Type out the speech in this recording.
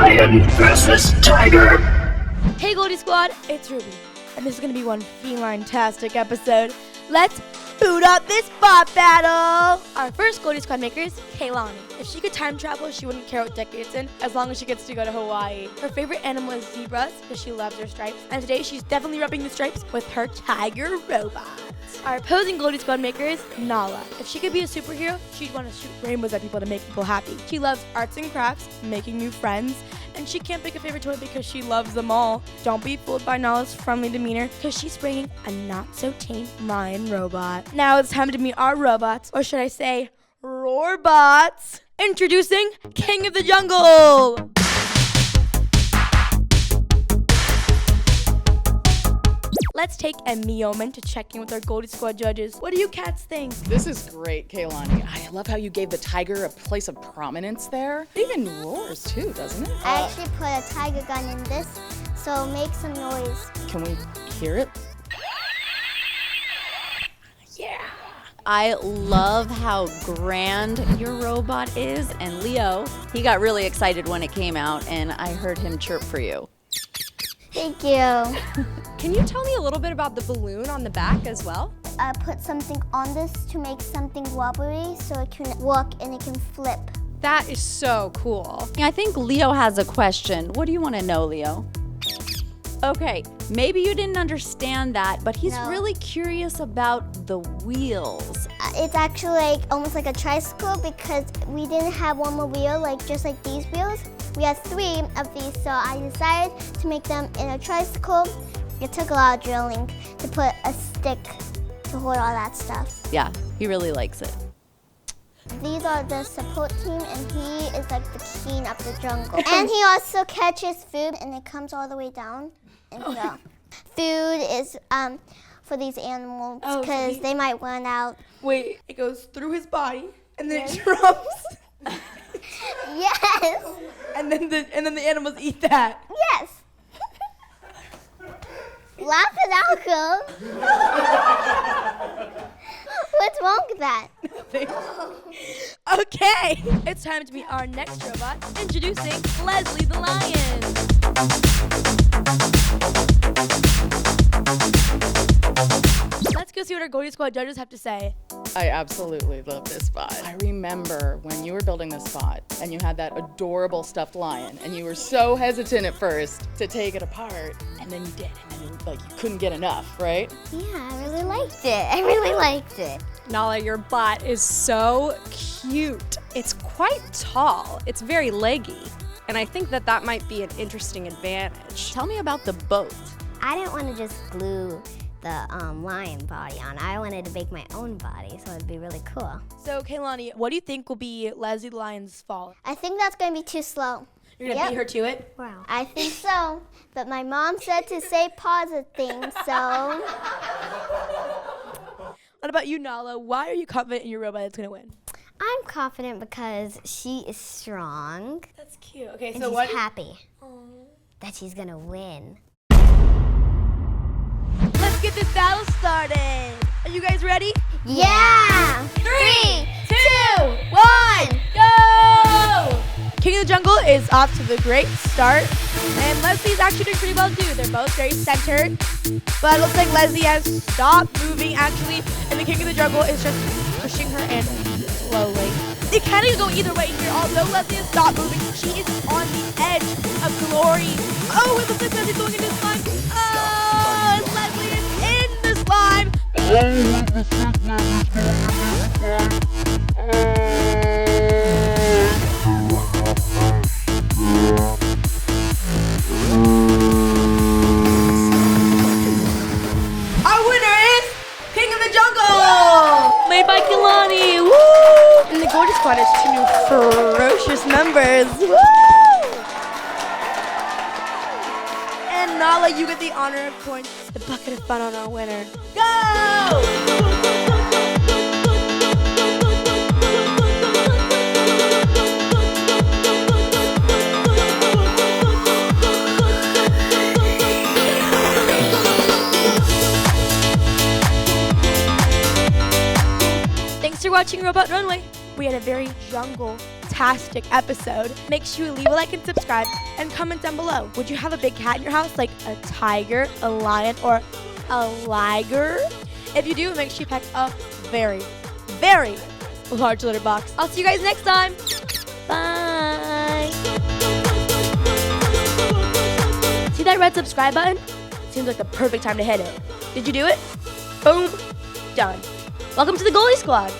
lion versus tiger. Hey Goldie Squad, it's Ruby, and this is going to be one feline-tastic episode. Let's boot up this bot battle! Our first Goldie Squad maker is Kaylani. If she could time travel, she wouldn't care what decade it's in, as long as she gets to go to Hawaii. Her favorite animal is zebras, because she loves her stripes, and today she's definitely rubbing the stripes with her tiger robot. Our opposing Goldie Squad maker is Nala. If she could be a superhero, she'd want to shoot rainbows at people to make people happy. She loves arts and crafts, making new friends, and she can't pick a favorite toy because she loves them all. Don't be fooled by Nala's friendly demeanor, because she's bringing a not-so-tame lion robot. Now it's time to meet our robots, or should I say, Roarbots. Introducing King of the Jungle! Let's take a moment to check in with our Goldie Squad judges. What do you cats think? This is great, Kaylani. I love how you gave the tiger a place of prominence there. It even roars too, doesn't it? I actually put a tiger gun in this, so make some noise. Can we hear it? Yeah. I love how grand your robot is, and Leo, he got really excited when it came out, and I heard him chirp for you. Thank you. Can you tell me a little bit about the balloon on the back as well? I put something on this to make something wobbly so it can walk and it can flip. That is so cool. I think Leo has a question. What do you want to know, Leo? Okay, maybe you didn't understand that, but he's No. really curious about the wheels. It's actually like almost like a tricycle because we didn't have one more wheel, just like these wheels. We had 3 of these, so I decided to make them in a tricycle. It took a lot of drilling to put a stick to hold all that stuff. Yeah, he really likes it. These are the support team, and he is like the king of the jungle. And he also catches food, and it comes all the way down. And food is for these animals because they might run out. Wait, it goes through his body, and then it drops. Yes. And then the animals eat that. Yes. Laugh it out, girl. What's wrong with that? Okay, it's time to meet our next robot. Introducing Leslie the Lion. Let's go see what our Goldie Squad judges have to say. I absolutely love this spot. I remember when you were building this spot and you had that adorable stuffed lion and you were so hesitant at first to take it apart, and then you did, and then you couldn't get enough, right? Yeah, I really liked it. Nala, your bot is so cute. It's quite tall. It's very leggy. And I think that might be an interesting advantage. Tell me about the boat. I didn't want to just glue the lion body on. I wanted to make my own body, so it'd be really cool. So, Kaylani, what do you think will be Leslie the Lion's fall? I think that's going to be too slow. You're going to beat her to it? Wow. I think so, but my mom said to say positive things, so. What about you, Nala? Why are you confident in your robot that's going to win? I'm confident because she is strong That's cute. Okay, and so she's what? happy that she's gonna win. Let's get this battle started. Are you guys ready? Yeah! 3, 2, 1, go! King of the Jungle is off to the great start. And Leslie's actually doing pretty well too. They're both very centered. But it looks like Leslie has stopped moving actually. And the King of the Jungle is just pushing her in slowly. It kind of go either way here. Although Leslie has stopped moving, she is on the edge of glory. Oh, it looks like Leslie's going into slime. Oh, and Leslie is in the slime. Our winner is King of the Jungle, made by Kaylani. Woo! And the Goldie Squad has 2 new ferocious members. Woo! And Nala, you get the honor of pouring the bucket of fun on our winner. Go! Thanks for watching Robot Runway. We had a very jungle fantastic episode. Make sure you leave a like and subscribe and comment down below. Would you have a big cat in your house, like a tiger, a lion, or a liger? If you do, make sure you pack a very, very large litter box. I'll see you guys next time. Bye. See that red subscribe button? Seems like the perfect time to hit it. Did you do it? Boom. Done. Welcome to the Goldie Squad.